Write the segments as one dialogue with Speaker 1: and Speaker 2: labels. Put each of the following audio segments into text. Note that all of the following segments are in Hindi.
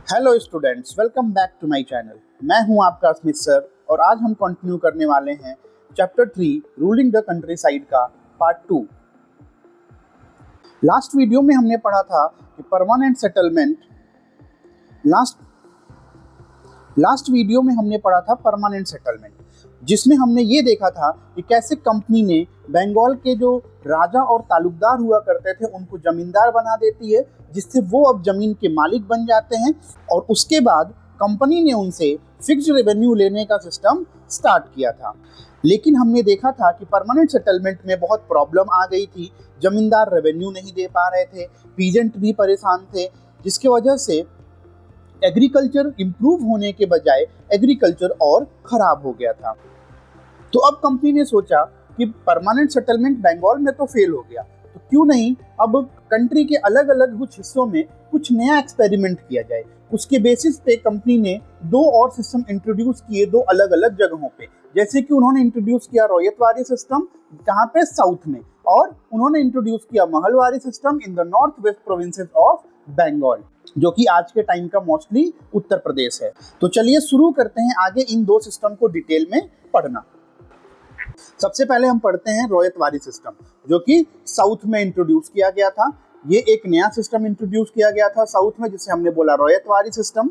Speaker 1: Hello students, welcome back to my channel. मैं हूं आपका स्मिथ सर और आज हम कंटिन्यू करने वाले हैं chapter 3 ruling the country side का पार्ट 2। लास्ट वीडियो में हमने पढ़ा था कि परमानेंट सेटलमेंट लास्ट वीडियो में हमने पढ़ा था परमानेंट सेटलमेंट, जिसमें हमने ये देखा था कि कैसे कंपनी ने बंगाल के जो राजा और तालुकदार हुआ करते थे उनको जमींदार बना देती है, जिससे वो अब जमीन के मालिक बन जाते हैं। और उसके बाद कंपनी ने उनसे फिक्स्ड रेवेन्यू लेने का सिस्टम स्टार्ट किया था। लेकिन हमने देखा था कि परमानेंट सेटलमेंट में बहुत प्रॉब्लम आ गई थी। जमींदार रेवेन्यू नहीं दे पा रहे थे, पीजेंट भी परेशान थे, जिसकी वजह से एग्रीकल्चर इंप्रूव होने के बजाय एग्रीकल्चर और खराब हो गया था। तो अब कंपनी ने सोचा कि परमानेंट सेटलमेंट बंगाल में तो फेल हो गया, तो क्यों नहीं अब कंट्री के अलग अलग कुछ हिस्सों में कुछ नया एक्सपेरिमेंट किया जाए। उसके बेसिस पे कंपनी ने दो और सिस्टम इंट्रोड्यूस किए दो अलग अलग जगहों पे। जैसे कि उन्होंने इंट्रोड्यूस किया रॉयतवारी सिस्टम जहाँ पे साउथ में, और उन्होंने इंट्रोड्यूस किया Mahalwari system in the North West Provinces of Bengal, जो कि आज के टाइम का मोस्टली उत्तर प्रदेश है। तो चलिए शुरू करते हैं आगे इन दो सिस्टम को डिटेल में पढ़ना। सबसे पहले हम पढ़ते हैं रॉयतवारी सिस्टम, जो कि साउथ में इंट्रोड्यूस किया गया था। ये एक नया सिस्टम इंट्रोड्यूस किया गया था साउथ में, जिसे हमने बोला रॉयतवारी सिस्टम।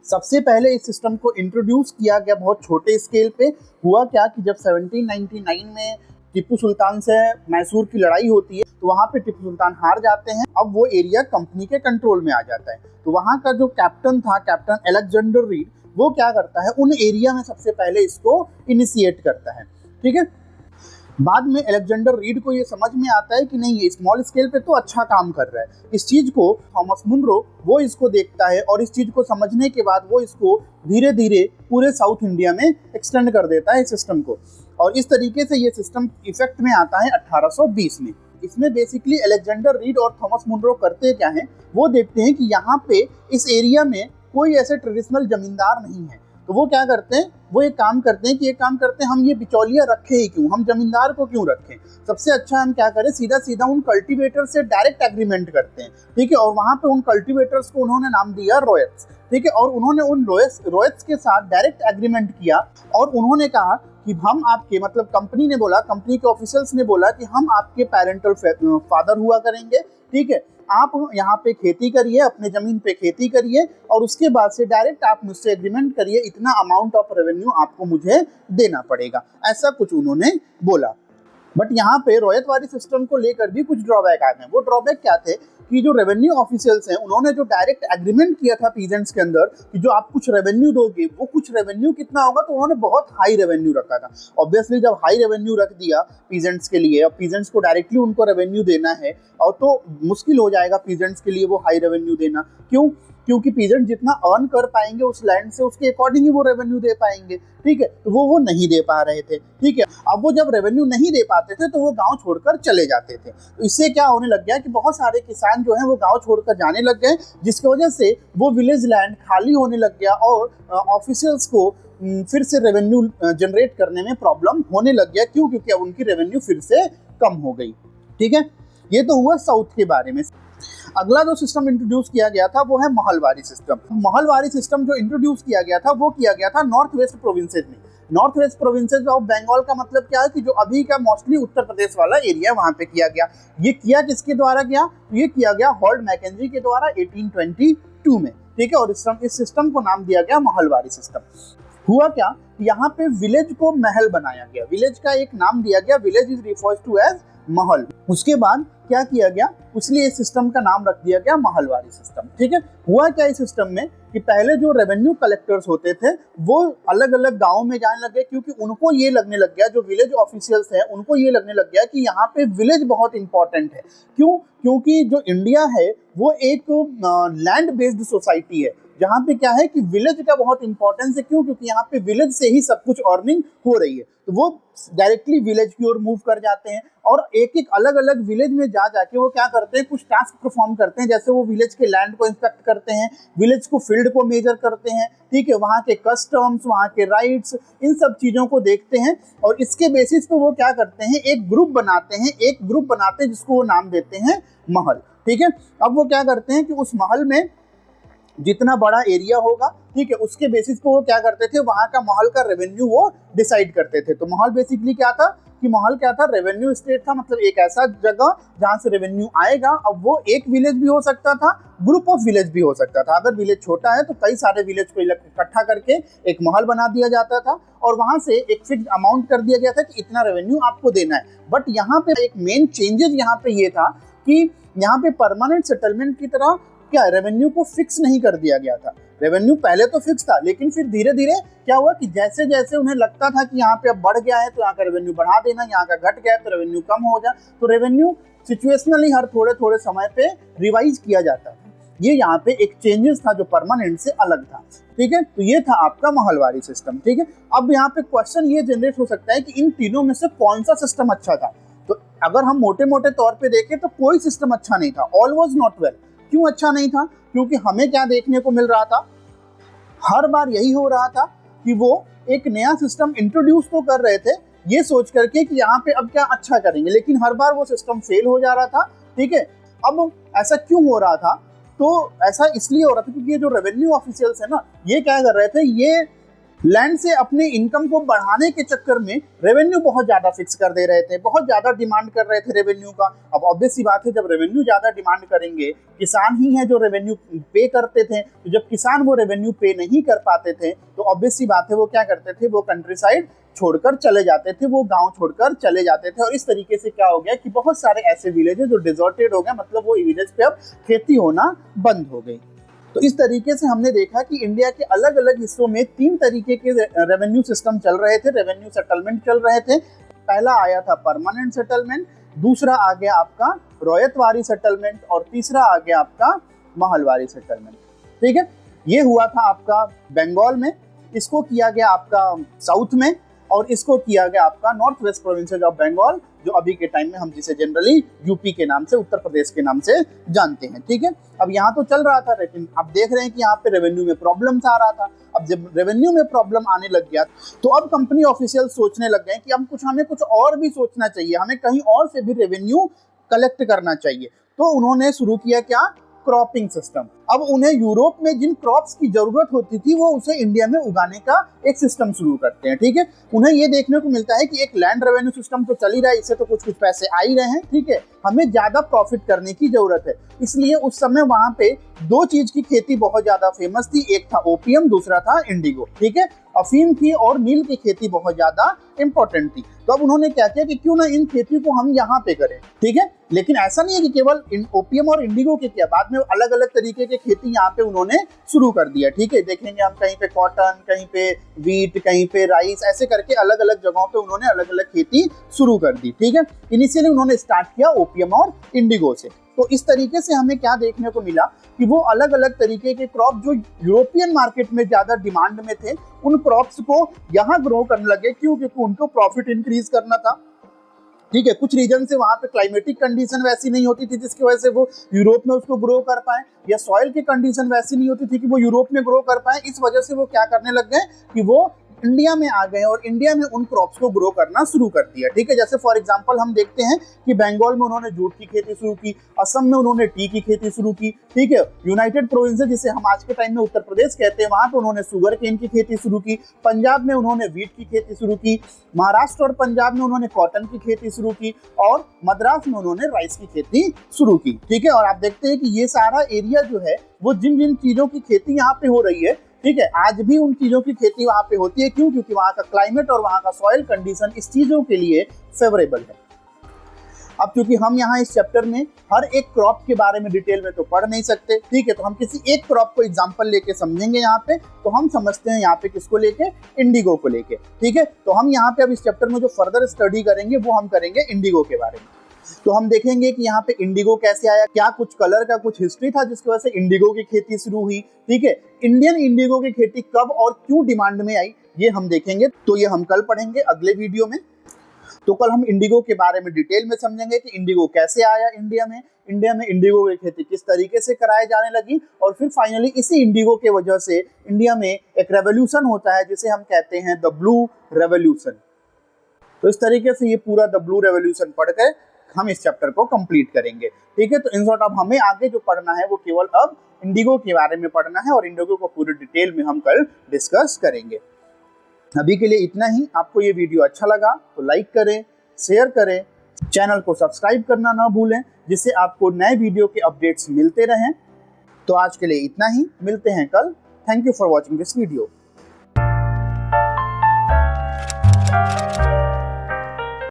Speaker 1: सबसे पहले इस सिस्टम को इंट्रोड्यूस किया गया बहुत छोटे स्केल पे। हुआ क्या कि जब 1799 में टीपू सुल्तान से मैसूर की लड़ाई होती है, तो वहाँ पे टीपू सुल्तान हार जाते हैं। अब वो एरिया कंपनी के कंट्रोल में आ जाता है। तो वहाँ का जो कैप्टन था, कैप्टन अलेक्जेंडर रीड, वो क्या करता है, उन एरिया में सबसे पहले इसको इनिशिएट करता है। ठीक है। बाद में अलेक्जेंडर रीड को ये समझ में आता है कि नहीं, ये स्मॉल स्केल पे तो अच्छा काम कर रहा है। इस चीज़ को थॉमस मुनरो वो इसको देखता है, और इस चीज़ को समझने के बाद वो इसको धीरे धीरे पूरे साउथ इंडिया में एक्सटेंड कर देता है सिस्टम को। और इस तरीके से ये सिस्टम इफेक्ट में आता है 1820 में। इसमें बेसिकली अलेक्जेंडर रीड और थॉमस मुनरो करते क्या हैं, वो देखते हैं कि यहाँ पे इस एरिया में कोई ऐसे ट्रेडिशनल जमींदार नहीं है। तो वो क्या करते हैं, वो एक काम करते हैं, हम ये बिचौलिया रखें ही क्यों, हम जमींदार को क्यों रखें। सबसे अच्छा हम क्या करें, सीधा सीधा उन कल्टीवेटर से डायरेक्ट एग्रीमेंट करते हैं। ठीक है। और वहाँ पे उन कल्टीवेटर्स को उन्होंने नाम दिया रॉयट्स। ठीक है। और उन्होंने उन रॉयट्स के साथ डायरेक्ट एग्रीमेंट किया, और उन्होंने कहा कि हम आपके, मतलब कंपनी ने बोला, कंपनी के ऑफिशियल्स ने बोला कि हम आपके पेरेंटल फादर हुआ करेंगे। ठीक है। आप यहाँ पे खेती करिए, अपने जमीन पे खेती करिए, और उसके बाद से डायरेक्ट आप मुझसे एग्रीमेंट करिए, इतना अमाउंट ऑफ रेवेन्यू आपको मुझे देना पड़ेगा। ऐसा कुछ उन्होंने बोला। बट यहाँ पे रॉयतवारी सिस्टम को लेकर भी कुछ ड्रॉबैक आ गए। वो ड्रॉबैक क्या थे कि जो रेवेन्यू ऑफिशियल्स हैं, उन्होंने जो डायरेक्ट एग्रीमेंट किया था पीजेंट्स के अंदर कि जो आप कुछ रेवेन्यू दोगे, वो कुछ रेवेन्यू कितना होगा, तो उन्होंने बहुत हाई रेवेन्यू रखा था। ऑब्वियसली जब हाई रेवेन्यू रख दिया पीजेंट्स के लिए, और पीजेंट्स को डायरेक्टली उनको रेवेन्यू देना है, और तो मुश्किल हो जाएगा पीजेंट्स के लिए वो हाई रेवेन्यू देना। क्यों? क्योंकि पीजेंट जितना अर्न कर पाएंगे उस लैंड से, उसके अकॉर्डिंग ही वो रेवेन्यू दे पाएंगे। ठीक है। तो वो नहीं दे पा रहे थे। ठीक है। अब वो जब रेवेन्यू नहीं दे पाते थे तो वो गांव छोड़कर चले जाते थे। तो इससे क्या होने लग गया कि बहुत सारे किसान जो हैं वो गांव छोड़कर जाने लग गए, जिसकी वजह से वो विलेज लैंड खाली होने लग गया, और ऑफिशियल्स को फिर से रेवेन्यू जनरेट करने में प्रॉब्लम होने लग गया। क्यों? क्योंकि अब उनकी रेवेन्यू फिर से कम हो गई। ठीक है। ये तो हुआ साउथ के बारे में। अगला जो सिस्टम इंट्रोड्यूस किया गया था वो है महलवारी सिस्टम। महलवारी सिस्टम जो इंट्रोड्यूस किया गया था वो किया गया था नॉर्थ वेस्ट प्रोविंसेस में। North West Provinces of Bengal का मतलब क्या है कि जो अभी का मोस्टली उत्तर प्रदेश वाला एरिया, वहां पे किया गया। ये किया किसके द्वारा किया? ये किया गया हॉल्ड मैकेंजी के द्वारा 1822 में। ठीक है। और इस सिस्टम को नाम दिया गया महलवारी सिस्टम। हुआ क्या, यहाँ पे विलेज को महल बनाया गया, विलेज का एक नाम दिया गया, village is referred to as mahal. उसके बाद क्या किया गया, इसलिए इस सिस्टम का नाम रख दिया गया महलवारी सिस्टम। ठीक है। हुआ क्या इस सिस्टम में कि पहले जो रेवेन्यू कलेक्टर्स होते थे वो अलग अलग गांव में जाने लगे, क्योंकि उनको ये लगने लग गया, जो विलेज ऑफिशियल्स हैं उनको ये लगने लग गया कि यहाँ पे विलेज बहुत इंपॉर्टेंट है। क्यों? क्योंकि जो इंडिया है वो एक लैंड बेस्ड सोसाइटी है, जहाँ पे क्या है कि विलेज का बहुत इंपॉर्टेंस है। क्यों? क्योंकि यहाँ पे विलेज से ही सब कुछ अर्निंग हो रही है। तो वो डायरेक्टली विलेज की ओर मूव कर जाते हैं, और एक एक अलग अलग विलेज में जाके वो क्या करते हैं, कुछ टास्क परफॉर्म करते हैं। जैसे वो विलेज के लैंड को इंस्पेक्ट करते हैं, विलेज को फील्ड को मेजर करते हैं। ठीक है। वहाँ के कस्टम्स, वहाँ के राइट्स, इन सब चीज़ों को देखते हैं, और इसके बेसिस पे वो क्या करते हैं, एक ग्रुप बनाते हैं जिसको वो नाम देते हैं महल। ठीक है। अब वो क्या करते हैं कि उस महल में जितना बड़ा एरिया होगा, ठीक है, उसके बेसिस पे वो क्या करते थे, वहां का महल का रेवेन्यू वो डिसाइड करते थे। तो महल बेसिकली क्या था कि महल क्या था, रेवेन्यू स्टेट था, मतलब एक ऐसा जगह जहां से रेवेन्यू आएगा। अब वो एक विलेज भी हो सकता था, ग्रुप ऑफ विलेज भी हो सकता था। अगर विलेज छोटा है तो कई सारे विलेज को इकट्ठा करके एक महल बना दिया जाता था और वहां से एक फिक्स अमाउंट कर दिया गया था कि इतना रेवेन्यू आपको देना है। बट यहाँ पे एक मेन चेंजेस यहाँ पे ये था कि यहाँ पे परमानेंट सेटलमेंट की तरह क्या रेवेन्यू को फिक्स नहीं कर दिया गया था। रेवेन्यू पहले तो फिक्स था, लेकिन फिर धीरे धीरे क्या हुआ कि जैसे जैसे उन्हें लगता था कि यहाँ पे अब बढ़ गया है तो यहाँ का रेवेन्यू बढ़ा देना, यहाँ का घट गया है तो रेवेन्यू कम हो जाए, तो रेवेन्यू सिचुएशनली हर थोड़े थोड़े समय पे रिवाइज किया जाता है। ये यहाँ पे एक चेंजेस था जो परमानेंट से अलग था, ठीक है। तो ये था आपका महलवारी सिस्टम, ठीक है। अब यहाँ पे क्वेश्चन ये जनरेट हो सकता है कि इन तीनों में से कौन सा सिस्टम अच्छा था। तो अगर हम मोटे मोटे तौर पे देखें तो कोई सिस्टम अच्छा नहीं था, ऑल वाज नॉट वेल। क्यों अच्छा नहीं था? क्योंकि हमें क्या देखने को मिल रहा था, हर बार यही हो रहा था कि वो एक नया सिस्टम इंट्रोड्यूस तो कर रहे थे ये सोच करके कि यहाँ पे अब क्या अच्छा करेंगे, लेकिन हर बार वो सिस्टम फेल हो जा रहा था, ठीक है। अब ऐसा क्यों हो रहा था? तो ऐसा इसलिए हो रहा था क्योंकि ये जो रेवेन्यू ऑफिशियल्स है ना, ये क्या कर रहे थे, ये लैंड से अपने इनकम को बढ़ाने के चक्कर में रेवेन्यू बहुत ज्यादा फिक्स कर दे रहे थे, बहुत ज्यादा डिमांड कर रहे थे रेवेन्यू का। अब ऑब्वियस सी बात है, जब रेवेन्यू ज्यादा डिमांड करेंगे, किसान ही है जो रेवेन्यू पे करते थे, तो जब किसान वो रेवेन्यू पे नहीं कर पाते थे तो ऑब्वियस सी बात है वो क्या करते थे, वो कंट्री साइड छोड़कर चले जाते थे, वो गांव छोड़कर चले जाते थे। और इस तरीके से क्या हो गया कि बहुत सारे ऐसे विलेज जो डिजर्टेड हो गए, मतलब वो विलेज पे अब खेती होना बंद हो गई। तो इस तरीके से हमने देखा कि इंडिया के अलग अलग हिस्सों में 3 तरीके के रेवेन्यू सिस्टम चल रहे थे, रेवेन्यू सेटलमेंट चल रहे थे। पहला आया था परमानेंट सेटलमेंट, दूसरा आ गया आपका रॉयतवारी सेटलमेंट और तीसरा आ गया आपका महलवारी सेटलमेंट, ठीक है। ये हुआ था आपका बंगाल में, इसको किया गया आपका साउथ में और इसको किया गया आपका North West Provinces of Bengal, जो अभी के टाइम में हम जिसे जनरली यूपी के नाम से, उत्तर प्रदेश के नाम से जानते हैं, ठीक है। अब यहाँ तो चल रहा था, लेकिन अब देख रहे हैं कि यहाँ पे रेवेन्यू में प्रॉब्लम्स आ रहा था। अब जब रेवेन्यू में प्रॉब्लम आने लग गया तो अब कंपनी ऑफिशियल सोचने लग गए कि अब हमें कुछ और भी सोचना चाहिए, हमें कहीं और से भी रेवेन्यू कलेक्ट करना चाहिए। तो उन्होंने शुरू किया क्या, क्रॉपिंग सिस्टम। अब उन्हें यूरोप में जिन क्रॉप्स की जरूरत होती थी वो उसे इंडिया में उगाने का एक सिस्टम शुरू करते हैं, ठीक है। उन्हें ये देखने को मिलता है कि एक लैंड रेवेन्यू सिस्टम तो चल ही रहा है, इससे तो कुछ कुछ पैसे आ ही रहे हैं, ठीक है, हमें ज्यादा प्रॉफिट करने की जरूरत है। इसलिए उस समय वहां पे 2 चीज की खेती बहुत ज्यादा फेमस थी, एक था ओपियम, दूसरा था इंडिगो, ठीक है। अफीम की और नील की खेती बहुत ज्यादा इंपॉर्टेंट थी। तो अब उन्होंने क्या किया कि क्यों ना इन खेती को हम यहाँ पे करें, ठीक है। लेकिन ऐसा नहीं है कि केवल ओपियम और इंडिगो के किया, बाद में अलग अलग तरीके के खेती यहाँ पे उन्होंने शुरू कर दिया, ठीक है। देखेंगे हम कहीं पे कॉटन, कहीं पे वीट, कहीं पे राइस, ऐसे करके अलग अलग जगहों पे उन्होंने अलग अलग खेती शुरू कर दी, ठीक है। इनिशियली उन्होंने स्टार्ट किया ओपियम और इंडिगो से। तो इस तरीके से हमें क्या देखने को मिला कि वो अलग अलग तरीके के क्रॉप जो यूरोपियन मार्केट में ज्यादा डिमांड में थे, उन क्रॉप्स को यहाँ ग्रो करने लगे। क्यों? क्योंकि उनको प्रॉफिट इंक्रीज करना था, ठीक है। कुछ रीजन से वहां पे क्लाइमेटिक कंडीशन वैसी नहीं होती थी जिसकी वजह से वो यूरोप में उसको ग्रो कर पाए, या सॉइल की कंडीशन वैसी नहीं होती थी कि वो यूरोप में ग्रो कर पाए। इस वजह से वो क्या करने लग गए कि वो इंडिया में आ गए और इंडिया में उन क्रॉप्स को ग्रो करना शुरू कर दिया, ठीक है। जैसे फॉर एग्जांपल हम देखते हैं कि बंगाल में उन्होंने जूट की खेती शुरू की, असम में उन्होंने टी की खेती शुरू की, ठीक है। यूनाइटेड प्रोविंसेस जिसे हम आज के टाइम में उत्तर प्रदेश कहते हैं, वहां पे उन्होंने शुगर केन की खेती शुरू की, पंजाब में उन्होंने वीट की खेती शुरू की, महाराष्ट्र और पंजाब में उन्होंने कॉटन की खेती शुरू की और मद्रास में उन्होंने राइस की खेती शुरू की, ठीक है। और आप देखते हैं कि ये सारा एरिया जो है वो जिन जिन चीजों की खेती यहाँ पे हो रही है, ठीक है, आज भी उन चीजों की खेती वहां पे होती है। क्यों? क्योंकि वहां का क्लाइमेट और वहां का सॉइल कंडीशन इस चीजों के लिए फेवरेबल है। अब क्योंकि हम यहाँ इस चैप्टर में हर एक क्रॉप के बारे में डिटेल में तो पढ़ नहीं सकते, ठीक है, तो हम किसी एक क्रॉप को एग्जांपल लेके समझेंगे यहाँ पे। तो हम समझते हैं यहाँ पे किसको लेके, इंडिगो को लेके, ठीक है। तो हम यहाँ पे अब इस चैप्टर में जो फर्दर स्टडी करेंगे वो हम करेंगे इंडिगो के बारे में। तो हम देखेंगे कि यहाँ पे इंडिगो कैसे आया, क्या कुछ कलर का कुछ हिस्ट्री था जिसकी वजह से इंडिगो की खेती शुरू हुई, ठीक है। इंडियन इंडिगो की खेती कब और क्यों डिमांड में आई, ये हम देखेंगे। तो ये हम कल पढ़ेंगे अगले वीडियो में। तो कल हम इंडिगो के बारे में डिटेल में समझेंगे कि इंडिगो कैसे आया इंडिया में इंडिगो की खेती किस तरीके से कराई जाने लगी, और फिर फाइनली इसी इंडिगो के वजह से इंडिया में एक रेवोल्यूशन होता है जिसे हम कहते हैं द ब्लू रेवोल्यूशन। तो इस तरीके से ये पूरा द ब्लू रेवोल्यूशन पढ़ गए। हम इस चैप्टर को कंप्लीट करेंगे। ठीक है, तो इन शॉर्ट अब हमें आगे जो पढ़ना है वो केवल अब इंडिगो के बारे में पढ़ना है और इंडिगो को पूरी डिटेल में हम कल डिस्कस करेंगे। अभी के लिए इतना ही। आपको ये वीडियो अच्छा लगा तो लाइक करें, शेयर करें, चैनल को सब्सक्राइब करना ना भूलें, जिससे आपको नए वीडियो के अपडेट्स मिलते रहें। तो आज के लिए इतना ही, मिलते हैं कल। Thank you for watching this video.